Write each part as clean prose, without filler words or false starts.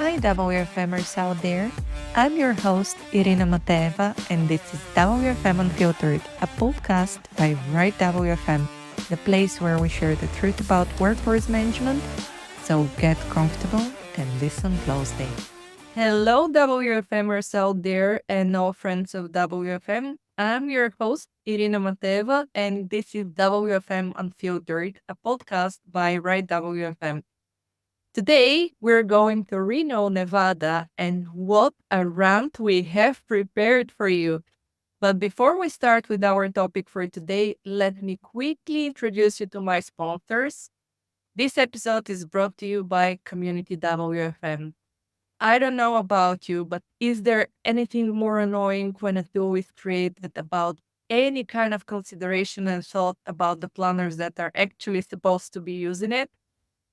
Hi, WFMers out there. I'm your host, Irina Mateva, and this is WFM Unfiltered, a podcast by Right WFM, the place where we share the truth about workforce management. So get comfortable and listen closely. Hello, WFMers out there and all friends of WFM. I'm your host, Irina Mateva, and this is WFM Unfiltered, a podcast by Right WFM. Today, we're going to Reno, Nevada, and what a rant we have prepared for you. But before we start with our topic for today, let me quickly introduce you to my sponsors. This episode is brought to you by Community WFM. I don't know about you, but is there anything more annoying when a tool is created about any kind of consideration and thought about the planners that are actually supposed to be using it?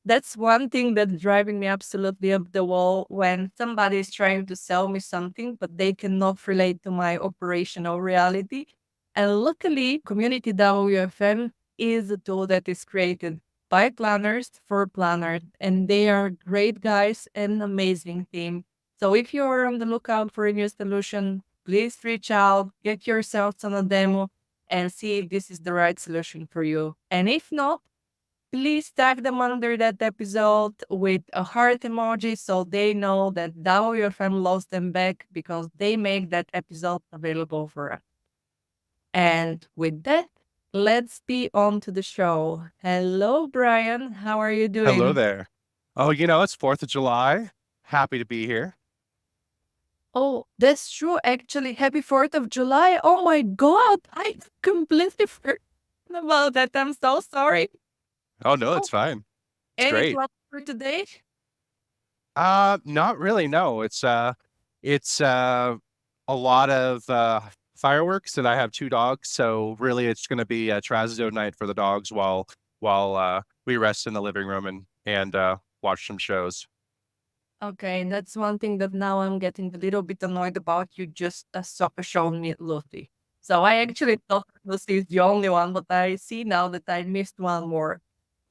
That's one thing that's driving me absolutely up the wall when somebody is trying to sell me something, but they cannot relate to my operational reality. And luckily, Community WFM is a tool that is created by planners for planners, and they are great guys and amazing team. So if you are on the lookout for a new solution, please reach out, get yourselves on a demo, and see if this is the right solution for you. And if not, please tag them under that episode with a heart emoji so they know that WFM lost them back because they make that episode available for us. And with that, let's be on to the show. Hello, Brian. How are you Hello doing? there. It's 4th of July. Happy to be here. Oh, that's true. Actually, happy 4th of July. Oh my God. I completely forgot about that. I'm so sorry. Oh no, it's Oh, fine. It's any great. plans for today? Not really, no. It's a lot of fireworks and I have two dogs, so really it's gonna be a trazodone night for the dogs while we rest in the living room and watch some shows. Okay, and that's one thing that now I'm getting a little bit annoyed about. You just showing me Luffy. So I actually thought Lucy is the only one, but I see now that I missed one more.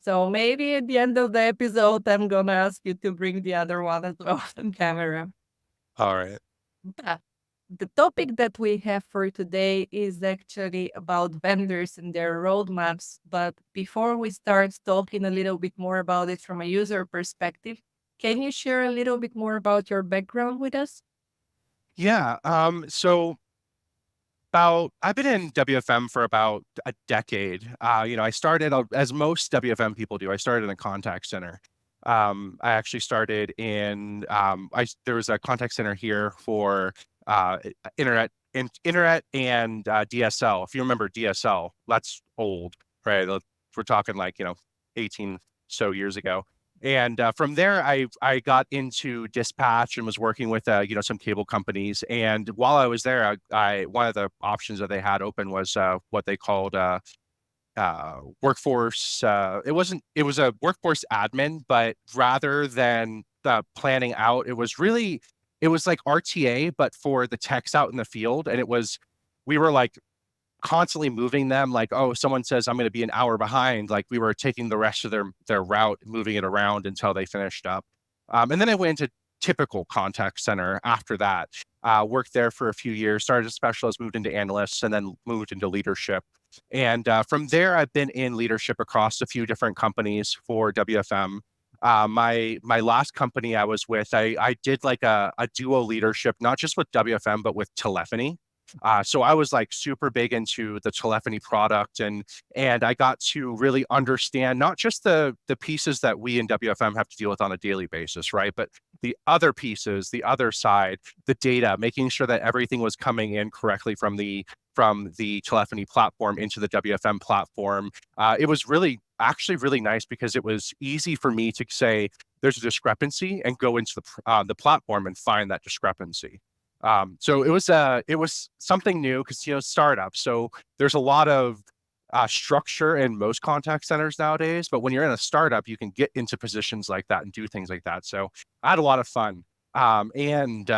So maybe at the end of the episode, I'm gonna ask you to bring the other one as well on camera. All right. Yeah. The topic that we have for today is actually about vendors and their roadmaps. But before we start talking a little bit more about it from a user perspective, can you share a little bit more about your background with us? Yeah. So about I've been in WFM for about a decade. I started as most WFM people do. I started in a contact center. I actually started in there was a contact center here for internet and DSL. If you remember DSL, that's old, right? We're talking like 18 so years ago. And from there, I got into dispatch and was working with some cable companies. And while I was there, I one of the options that they had open was what they called workforce. It was a workforce admin, but rather than planning out, it was like RTA, but for the techs out in the field. And we were like constantly moving them, like, oh, someone says I'm going to be an hour behind, like we were taking the rest of their route, moving it around until they finished up. And then I went into typical contact center after that. Worked there for a few years, started as a specialist, moved into analysts, and then moved into leadership. And from there, I've been in leadership across a few different companies for WFM. My last company I was with, I did like a duo leadership, not just with WFM, but with telephony. So I was like super big into the telephony product, and I got to really understand not just the pieces that we in WFM have to deal with on a daily basis, right? But the other pieces, the other side, the data, making sure that everything was coming in correctly from the telephony platform into the WFM platform. It was actually really nice because it was easy for me to say there's a discrepancy and go into the platform and find that discrepancy. So it was something new because startup. So there's a lot of structure in most contact centers nowadays, but when you're in a startup, you can get into positions like that and do things like that. So I had a lot of fun. And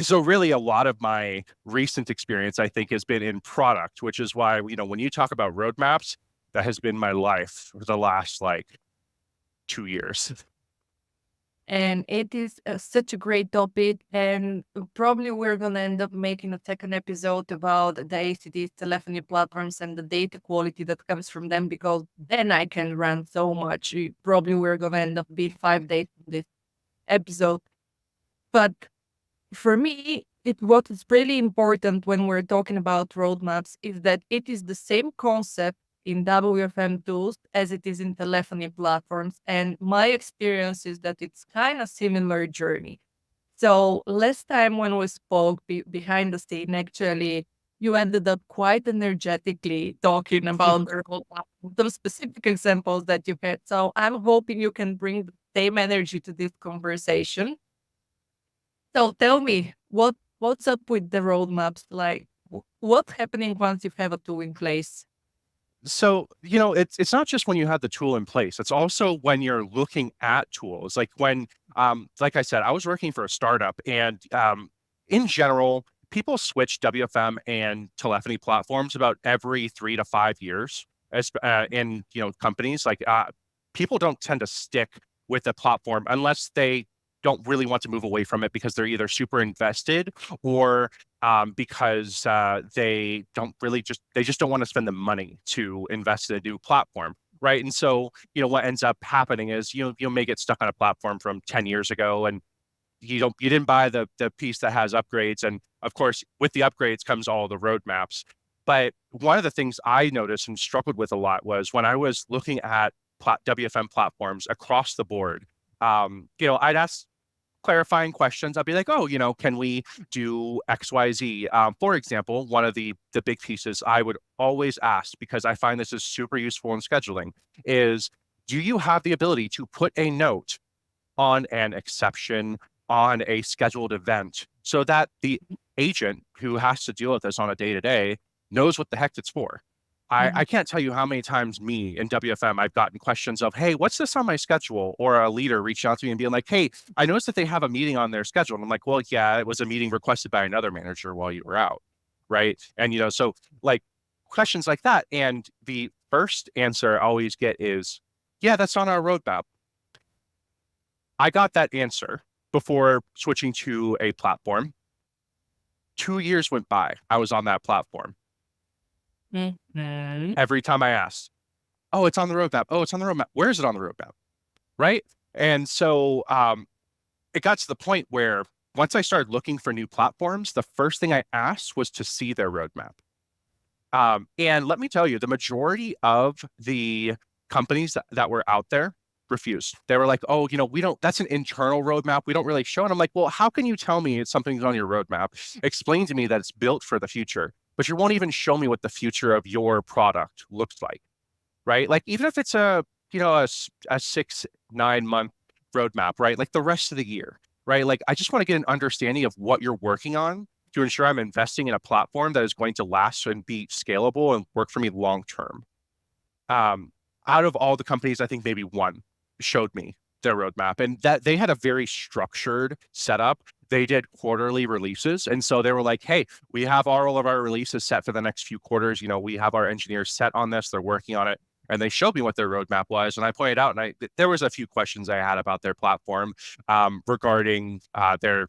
So really a lot of my recent experience, I think, has been in product, which is why, when you talk about roadmaps, that has been my life for the last like 2 years. And it is such a great topic. And probably we're going to end up making a second episode about the ACDs, telephony platforms, and the data quality that comes from them, because then I can rant so much. Probably we're going to end up being 5 days on this episode. But for me, what is really important when we're talking about roadmaps is that it is the same concept in WFM tools as it is in telephony platforms. And my experience is that it's kind of similar journey. So last time when we spoke behind the scene, actually, you ended up quite energetically talking about the roadmap, some specific examples that you had. So I'm hoping you can bring the same energy to this conversation. So tell me, what's up with the roadmaps? Like, what's happening once you have a tool in place? So, it's not just when you have the tool in place. It's also when you're looking at tools. Like when, like I said, I was working for a startup, and in general, people switch WFM and telephony platforms about every 3 to 5 years. As in companies, like people don't tend to stick with the platform unless they don't really want to move away from it because they're either super invested or because they just don't want to spend the money to invest in a new platform, right? And so what ends up happening is you may get stuck on a platform from 10 years ago, and you didn't buy the piece that has upgrades, and of course with the upgrades comes all the roadmaps. But one of the things I noticed and struggled with a lot was when I was looking at WFM platforms across the board. I'd ask clarifying questions. I'll be like, oh, can we do XYZ? For example, one of the big pieces I would always ask, because I find this is super useful in scheduling, is do you have the ability to put a note on an exception on a scheduled event so that the agent who has to deal with this on a day-to-day knows what the heck it's for? I can't tell you how many times me in WFM I've gotten questions of, hey, what's this on my schedule? Or a leader reaching out to me and being like, hey, I noticed that they have a meeting on their schedule. And I'm like, well, yeah, it was a meeting requested by another manager while you were out. Right. And, so like questions like that. And the first answer I always get is, yeah, that's on our roadmap. I got that answer before switching to a platform. 2 years went by. I was on that platform. Every time I asked, oh, it's on the roadmap. Oh, it's on the roadmap. Where is it on the roadmap? Right. And so it got to the point where once I started looking for new platforms, the first thing I asked was to see their roadmap. And let me tell you, the majority of the companies that were out there refused. They were like, oh, that's an internal roadmap. We don't really show it. I'm like, well, how can you tell me it's something's on your roadmap? Explain to me that it's built for the future, but you won't even show me what the future of your product looks like, right? Like, even if it's a 6-9 month roadmap, right? Like the rest of the year, right? Like, I just want to get an understanding of what you're working on to ensure I'm investing in a platform that is going to last and be scalable and work for me long term. Out of all the companies, I think maybe one showed me their roadmap, and that they had a very structured setup. They did quarterly releases. And so they were like, hey, we have all of our releases set for the next few quarters. We have our engineers set on this. They're working on it. And they showed me what their roadmap was. And I pointed out, and there was a few questions I had about their platform regarding their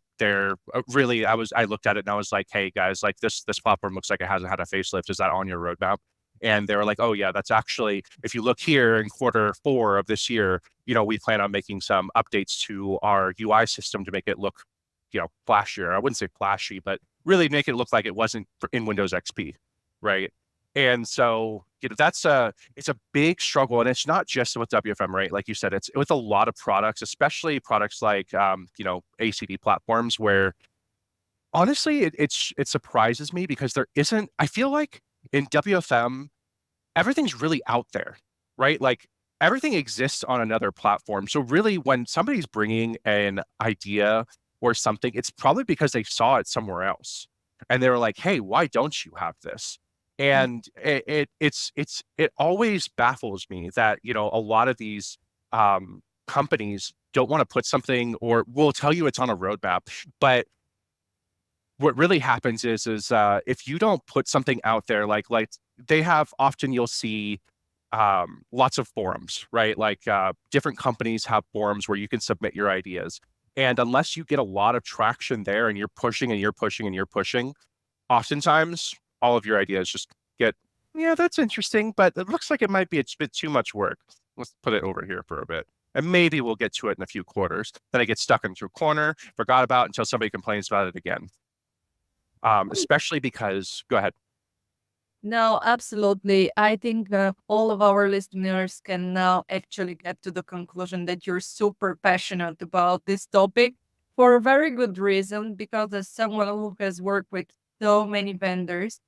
really, I looked at it and I was like, hey guys, like this platform looks like it hasn't had a facelift. Is that on your roadmap? And they were like, oh yeah, that's actually, if you look here in Q4 of this year, we plan on making some updates to our UI system to make it look, flashier. I wouldn't say flashy, but really make it look like it wasn't in Windows XP, right? And so, it's a big struggle, and it's not just with WFM, right? Like you said, it's with a lot of products, especially products like, ACD platforms, where honestly, it surprises me because I feel like in WFM, everything's really out there, right? Like everything exists on another platform. So really, when somebody's bringing an idea or something, it's probably because they saw it somewhere else, and they were like, "Hey, why don't you have this?" And it always baffles me that a lot of these companies don't want to put something, or will tell you it's on a roadmap, but what really happens is if you don't put something out there, like they have, often you'll see lots of forums, right? Like different companies have forums where you can submit your ideas. And unless you get a lot of traction there and you're pushing and you're pushing and you're pushing, oftentimes all of your ideas just get, yeah, that's interesting, but it looks like it might be a bit too much work. Let's put it over here for a bit. And maybe we'll get to it in a few quarters. Then I get stuck into a corner, forgot about it until somebody complains about it again. Especially because, go ahead. No, absolutely. I think all of our listeners can now actually get to the conclusion that you're super passionate about this topic for a very good reason, because as someone who has worked with so many vendors,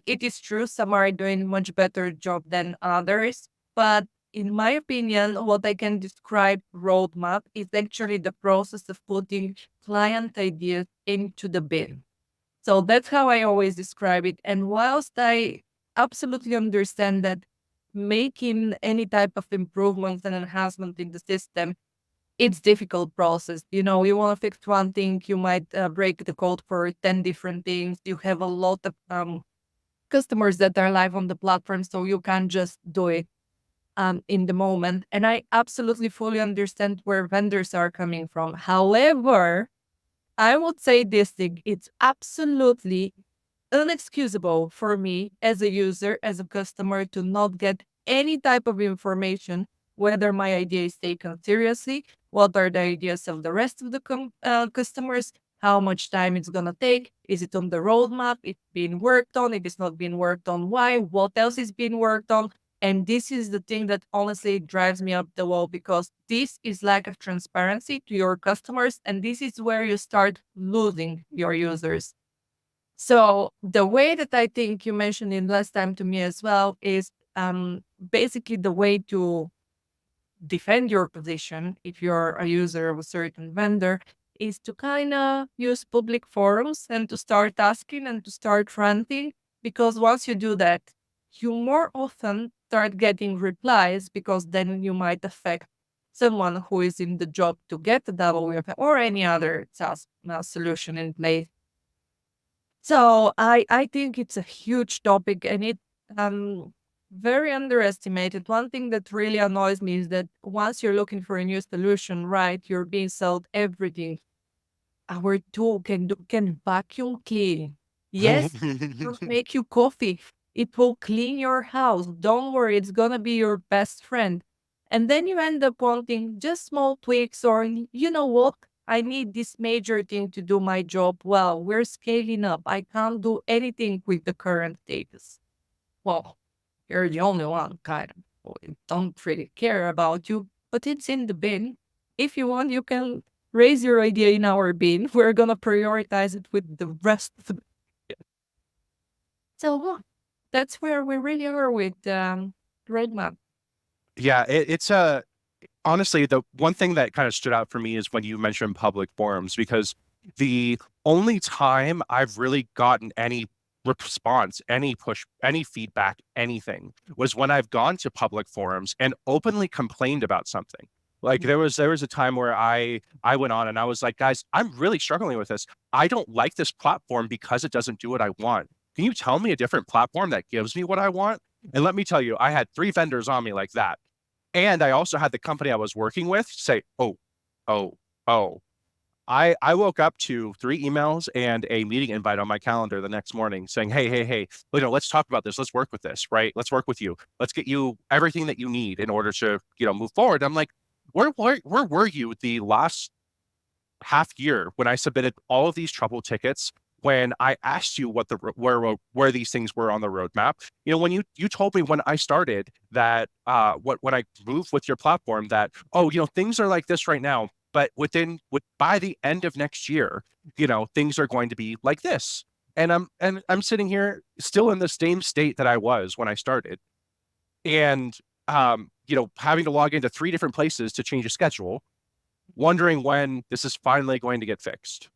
it is true some are doing much better job than others. But in my opinion, what I can describe roadmap is actually the process of putting client ideas into the bin. So that's how I always describe it. And whilst I absolutely understand that making any type of improvements and enhancement in the system, it's difficult process. You know, you want to fix one thing, you might break the code for 10 different things. You have a lot of customers that are live on the platform, so you can't just do it in the moment. And I absolutely fully understand where vendors are coming from. However, I would say this thing, it's absolutely unexcusable for me as a user, as a customer, to not get any type of information, whether my idea is taken seriously, what are the ideas of the rest of the customers, how much time it's going to take, is it on the roadmap, it's being worked on, it is not being worked on, why, what else is being worked on. And this is the thing that honestly drives me up the wall, because this is lack of transparency to your customers. And this is where you start losing your users. So the way that I think you mentioned it last time to me as well is basically the way to defend your position if you're a user of a certain vendor is to kind of use public forums and to start asking and to start ranting. Because once you do that, you more often start getting replies, because then you might affect someone who is in the job to get the WFM or any other SaaS solution in place. So I think it's a huge topic, and it very underestimated. One thing that really annoys me is that once you're looking for a new solution, right, you're being sold everything. Our tool can vacuum clean. Yes, it'll make you coffee. It will clean your house. Don't worry, it's gonna be your best friend. And then you end up wanting just small tweaks, or you know what? I need this major thing to do my job well. We're scaling up. I can't do anything with the current status. Well, you're the only one, kind of. We don't really care about you, but it's in the bin. If you want, you can raise your idea in our bin. We're gonna prioritize it with the rest of the. So that's where we really are with roadmap. Yeah, it's a honestly, the one thing that kind of stood out for me is when you mentioned public forums, because the only time I've really gotten any response, any push, any feedback, anything was when I've gone to public forums and openly complained about something. Like there was a time where I went on and I was like, guys, I'm really struggling with this. I don't like this platform because it doesn't do what I want. Can you tell me a different platform that gives me what I want? And let me tell you, I had 3 vendors on me like that. And I also had the company I was working with say, oh, oh, oh. I woke up to 3 emails and a meeting invite on my calendar the next morning saying, hey, let's talk about this. Let's work with this, right? Let's work with you. Let's get you everything that you need in order to, move forward. I'm like, where were you the last half year when I submitted all of these trouble tickets, when I asked you what the where these things were on the roadmap? When you told me when I started that when I moved with your platform that, oh, things are like this right now, but by the end of next year, things are going to be like this. And I'm sitting here still in the same state that I was when I started. And having to log into 3 different places to change a schedule, wondering when this is finally going to get fixed.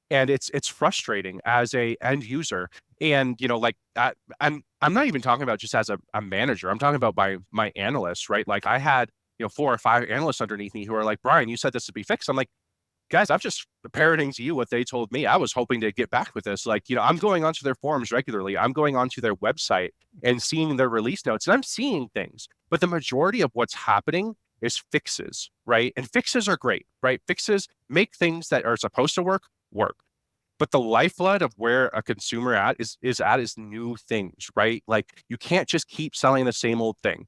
And it's frustrating as a end user. And like I'm not even talking about just as a manager. I'm talking about my analysts, right? Like I had 4 or 5 analysts underneath me who are like, Bryan, you said this would be fixed. I'm like, guys, I'm just parroting to you what they told me. I was hoping to get back with this. Like, I'm going onto their forums regularly. I'm going onto their website and seeing their release notes, and I'm seeing things. But the majority of what's happening is fixes, right? And fixes are great, right? Fixes make things that are supposed to work. But the lifeblood of where a consumer is new things, right? Like, you can't just keep selling the same old thing.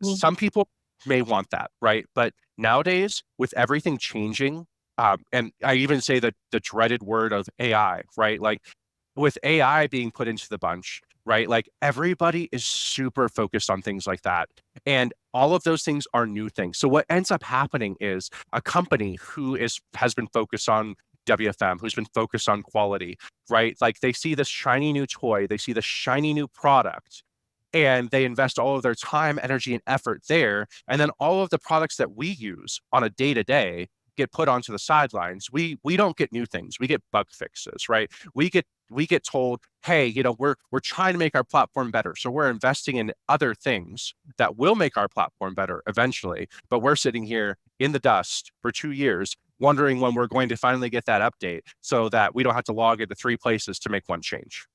Some people may want that, right? But nowadays, with everything changing, and I even say that the dreaded word of AI, right? Like, with AI being put into the bunch, right? Like, everybody is super focused on things like that. And all of those things are new things. So what ends up happening is a company who has been focused on WFM, who's been focused on quality, right? Like, they see this shiny new toy, they see the shiny new product, and they invest all of their time, energy, and effort there. And then all of the products that we use on a day to day get put onto the sidelines. We don't get new things. We get bug fixes, right? We get told, hey, we're trying to make our platform better. So we're investing in other things that will make our platform better eventually. But we're sitting here in the dust for 2 years, wondering when we're going to finally get that update so that we don't have to log into 3 places to make one change.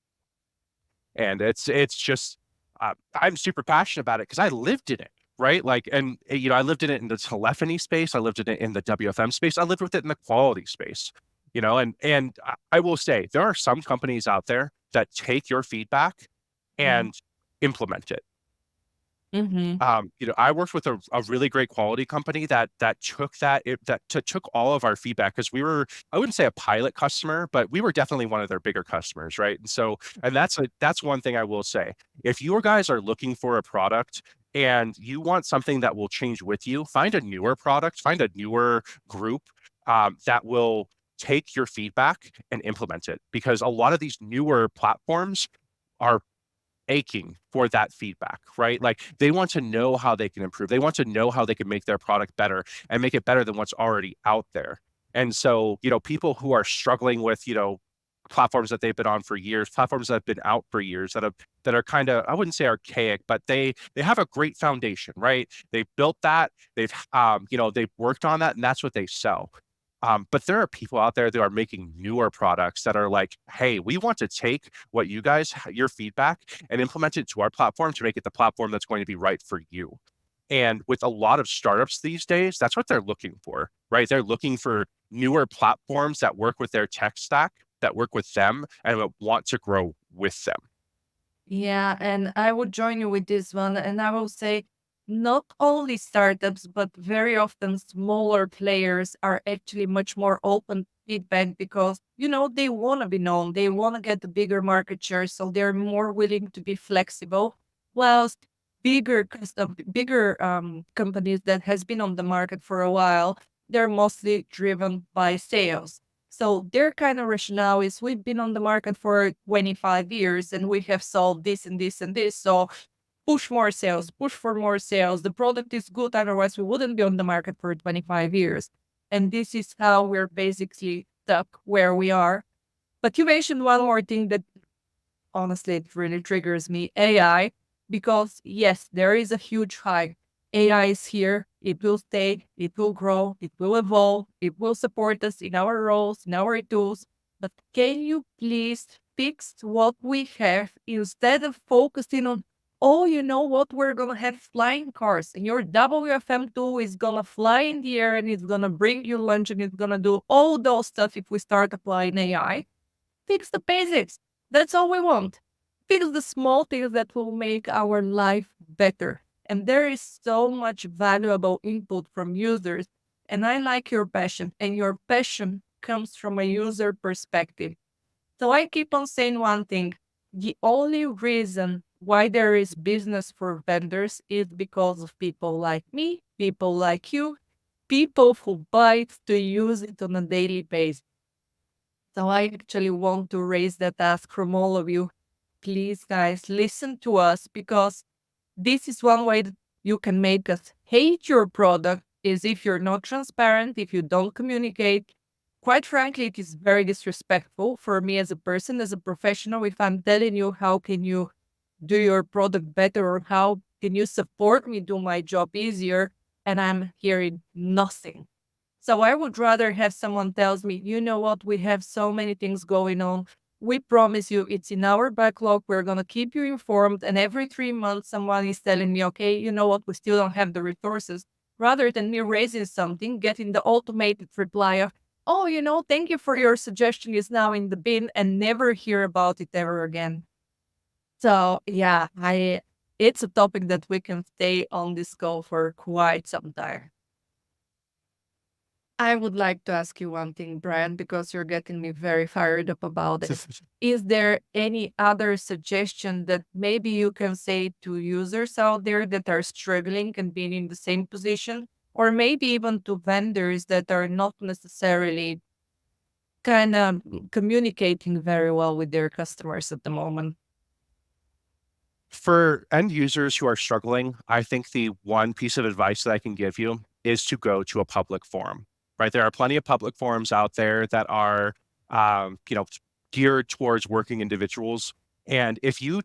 And it's just I'm super passionate about it because I lived in it, right? Like, and I lived in it in the telephony space, I lived in it in the WFM space, I lived with it in the quality space, and I will say there are some companies out there that take your feedback and implement it. Mm-hmm. I worked with a really great quality company that took all of our feedback, because we were, I wouldn't say a pilot customer, but we were definitely one of their bigger customers, right? And that's one thing I will say. If you guys are looking for a product and you want something that will change with you, find a newer product, find a newer group that will take your feedback and implement it, because a lot of these newer platforms are aching for that feedback, right? Like, they want to know how they can improve. They want to know how they can make their product better and make it better than what's already out there. And so, people who are struggling with, platforms that they've been on for years, platforms that have been out for years, that are kind of, I wouldn't say archaic, but they have a great foundation, right? They've built that, they've worked on that, and that's what they sell. But there are people out there that are making newer products that are like, hey, we want to take what your feedback, and implement it to our platform to make it the platform that's going to be right for you. And with a lot of startups these days, that's what they're looking for, right? They're looking for newer platforms that work with their tech stack, that work with them, and want to grow with them. Yeah, and I would join you with this one. And I will say, not only startups, but very often smaller players are actually much more open to feedback because, they want to be known. They want to get the bigger market share. So they're more willing to be flexible. Whilst bigger companies that has been on the market for a while, they're mostly driven by sales. So their kind of rationale is we've been on the market for 25 years and we have sold this and this and this. So push more sales, push for more sales. The product is good. Otherwise, we wouldn't be on the market for 25 years. And this is how we're basically stuck where we are. But you mentioned one more thing that honestly, it really triggers me, AI, because yes, there is a huge hype. AI is here. It will stay. It will grow. It will evolve. It will support us in our roles, in our tools. But can you please fix what we have instead of focusing on, oh, you know what? We're going to have flying cars and your WFM tool is going to fly in the air and it's going to bring you lunch and it's going to do all those stuff if we start applying AI. Fix the basics. That's all we want. Fix the small things that will make our life better. And there is so much valuable input from users. And I like your passion, and your passion comes from a user perspective. So I keep on saying one thing. The only reason why there is business for vendors is because of people like me, people like you, people who buy it to use it on a daily basis. So I actually want to raise that ask from all of you. Please, guys, listen to us because this is one way that you can make us hate your product is if you're not transparent, if you don't communicate. Quite frankly, it is very disrespectful for me as a person, as a professional, if I'm telling you how can you do your product better or how can you support me do my job easier and I'm hearing nothing. So I would rather have someone tells me, you know what, we have so many things going on. We promise you it's in our backlog. We're going to keep you informed. And every 3 months, someone is telling me, okay, you know what, we still don't have the resources. Rather than me raising something, getting the automated reply of, oh, thank you for your suggestion is now in the bin and never hear about it ever again. So yeah, it's a topic that we can stay on this go for quite some time. I would like to ask you one thing, Brian, because you're getting me very fired up about it. Is there any other suggestion that maybe you can say to users out there that are struggling and being in the same position, or maybe even to vendors that are not necessarily kind of communicating very well with their customers at the moment? For end users who are struggling, I think the one piece of advice that I can give you is to go to a public forum, right? There are plenty of public forums out there that are, you know, geared towards working individuals. And if you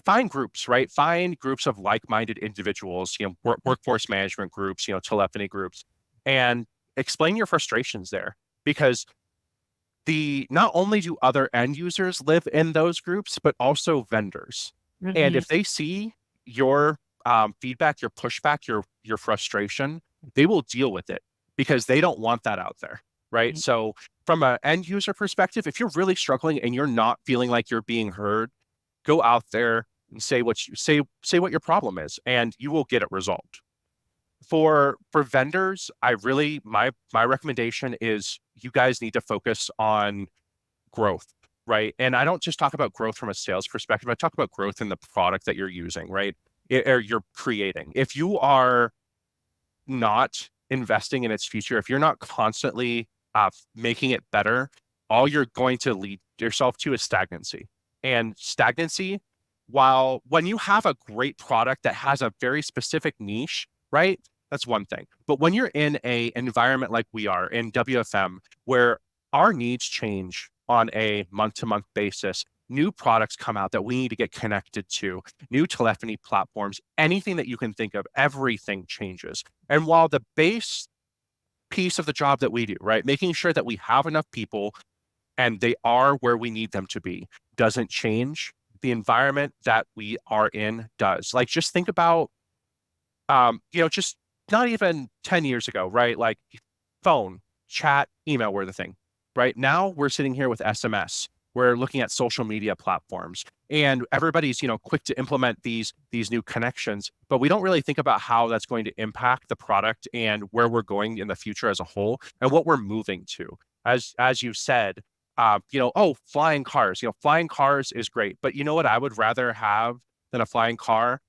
find groups, right? Find groups of like-minded individuals, workforce management groups, telephony groups, and explain your frustrations there. Because the not only do other end users live in those groups, but also vendors. And Mhm. if they see your feedback, your pushback, your frustration, they will deal with it because they don't want that out there, right? So from an end user perspective, if you're really struggling and you're not feeling like you're being heard, go out there and say what your problem is, and you will get it resolved. For vendors, I really my recommendation is you guys need to focus on growth, right? And I don't just talk about growth from a sales perspective. I talk about growth in the product that you're using, right? Or you're creating. If you are not investing in its future, if you're not constantly making it better, all you're going to lead yourself to is stagnancy. And stagnancy, while when you have a great product that has a very specific niche, right? That's one thing. But when you're in a environment like we are in WFM, where our needs change on a month-to-month basis, new products come out that we need to get connected to, new telephony platforms, anything that you can think of, everything changes. And while the base piece of the job that we do, right, making sure that we have enough people and they are where we need them to be, doesn't change, the environment that we are in does. Like, just think about, just not even 10 years ago, right? Like, phone, chat, email were the thing, right? Now we're sitting here with SMS. We're looking at social media platforms, and everybody's, quick to implement these new connections, but we don't really think about how that's going to impact the product and where we're going in the future as a whole and what we're moving to. As you said, oh, flying cars. Flying cars is great, but you know what I would rather have than a flying car?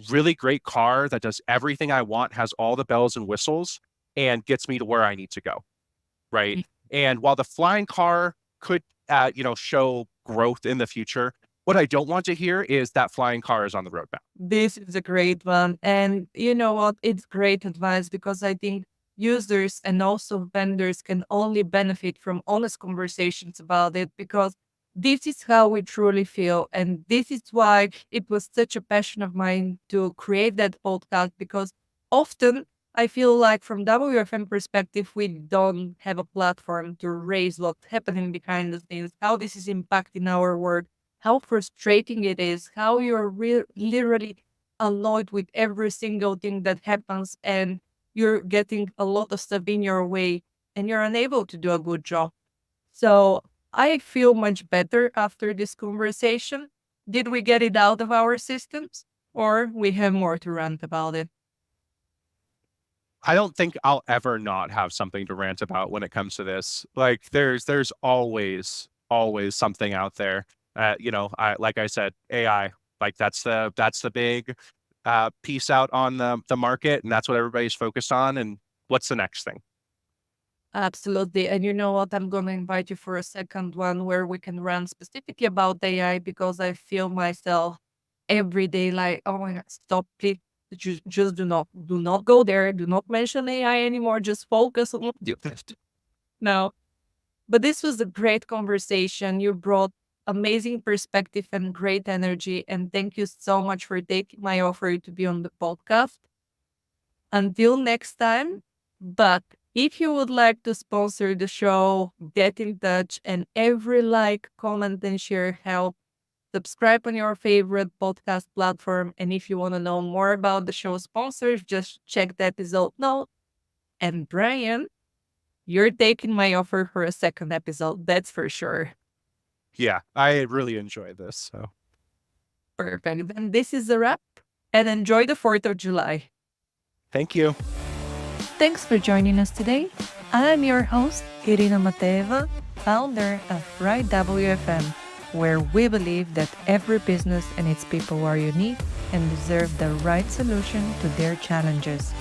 Really great car that does everything I want, has all the bells and whistles, and gets me to where I need to go, right? And while the flying car could, show growth in the future, what I don't want to hear is that flying car is on the roadmap. This is a great one. And you know what? It's great advice because I think users and also vendors can only benefit from honest conversations about it because this is how we truly feel. And this is why it was such a passion of mine to create that podcast because often I feel like from WFM perspective, we don't have a platform to raise what's happening behind the scenes, how this is impacting our work, how frustrating it is, how you're literally annoyed with every single thing that happens, and you're getting a lot of stuff in your way, and you're unable to do a good job. So I feel much better after this conversation. Did we get it out of our systems, or we have more to rant about it? I don't think I'll ever not have something to rant about when it comes to this. Like, there's always something out there. I like I said, AI. Like, that's the big piece out on the market, and that's what everybody's focused on. And what's the next thing? Absolutely. And you know what? I'm going to invite you for a second one where we can rant specifically about AI because I feel myself every day like, oh my God, stop, please. Just do not go there. Do not mention AI anymore. Just focus on no. But this was a great conversation. You brought amazing perspective and great energy. And thank you so much for taking my offer to be on the podcast. Until next time. But if you would like to sponsor the show, get in touch, and every like, comment, and share help. Subscribe on your favorite podcast platform. And if you want to know more about the show sponsors, just check the episode note. And Bryan, you're taking my offer for a second episode, that's for sure. Yeah, I really enjoy this. So Perfect. Then this is a wrap. And enjoy the 4th of July. thank you. Thanks for joining us today. I'm your host, Irina Mateva, founder of Right WFM, where we believe that every business and its people are unique and deserve the right solution to their challenges.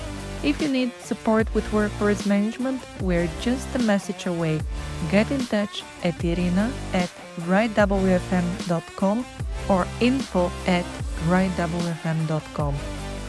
If you need support with workforce management, we're just a message away. Get in touch at irina@rightwfm.com or info@rightwfm.com.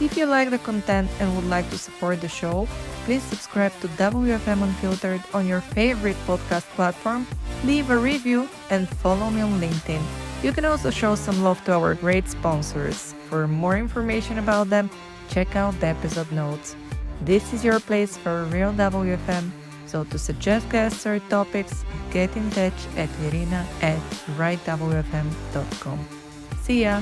If you like the content and would like to support the show, please subscribe to WFM Unfiltered on your favorite podcast platform, leave a review, and follow me on LinkedIn. You can also show some love to our great sponsors. For more information about them, check out the episode notes. This is your place for real WFM, so to suggest guests or topics, get in touch at irina@rightwfm.com. See ya!